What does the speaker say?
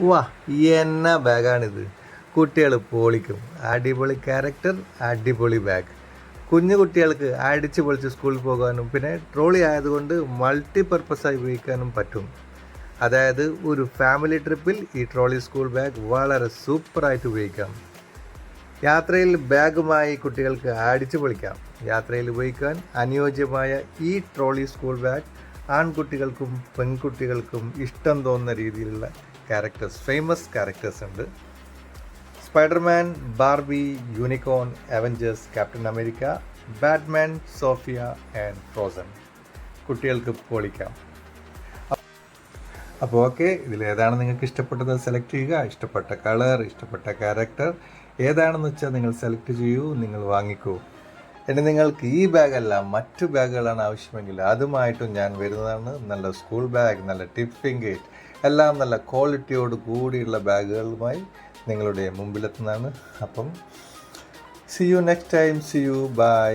വാ, എന്നാ ബാഗാണിത്! കുട്ടികൾ പൊളിക്കും. അടിപൊളി ക്യാരക്ടർ, അടിപൊളി ബാഗ്. കുഞ്ഞു കുട്ടികൾക്ക് അടിച്ച് പൊളിച്ച് സ്കൂളിൽ പോകാനും പിന്നെ ട്രോളി ആയതുകൊണ്ട് മൾട്ടിപർപ്പസായി ഉപയോഗിക്കാനും പറ്റും. അതായത് ഒരു ഫാമിലി ട്രിപ്പിൽ ഈ ട്രോളി സ്കൂൾ ബാഗ് വളരെ സൂപ്പറായിട്ട് ഉപയോഗിക്കാം. യാത്രയിൽ ബാഗുമായി കുട്ടികൾക്ക് അടിച്ചു പൊളിക്കാം. യാത്രയിൽ ഉപയോഗിക്കാൻ അനുയോജ്യമായ ഈ ട്രോളി സ്കൂൾ ബാഗ് ആൺകുട്ടികൾക്കും പെൺകുട്ടികൾക്കും ഇഷ്ടം തോന്നുന്ന രീതിയിലുള്ള ഫേമസ് ക്യാരക്ടേഴ്സ് ഉണ്ട്. Spiderman, Barbie, unicorn, Avengers, Captain America, Batman, Sofia and Frozen. കുട്ടികൾക്ക് പൊളിക്കാം. അപ്പോൾ ഓക്കെ, ഇതിലേതാണ് നിങ്ങൾക്ക് ഇഷ്ടപ്പെട്ടത് സെലക്ട് ചെയ്യുക. ഇഷ്ടപ്പെട്ട കളർ, ഇഷ്ടപ്പെട്ട ക്യാരക്ടർ ഏതാണെന്ന് വെച്ചാൽ നിങ്ങൾ സെലക്ട് ചെയ്യൂ, നിങ്ങൾ വാങ്ങിക്കൂ. ഇനി നിങ്ങൾക്ക് ഈ ബാഗല്ല മറ്റു ബാഗുകളാണ് ആവശ്യമെങ്കിൽ അതുമായിട്ടും ഞാൻ വരുന്നതാണ്. നല്ല സ്കൂൾ ബാഗ്, നല്ല ടിഫിൻ കിറ്റ്, എല്ലാം നല്ല ക്വാളിറ്റിയോട് കൂടിയുള്ള ബാഗുകളുമായി നിങ്ങളുടെ മുമ്പിലെത്തുന്നതാണ്. അപ്പം see you next time. See you, by.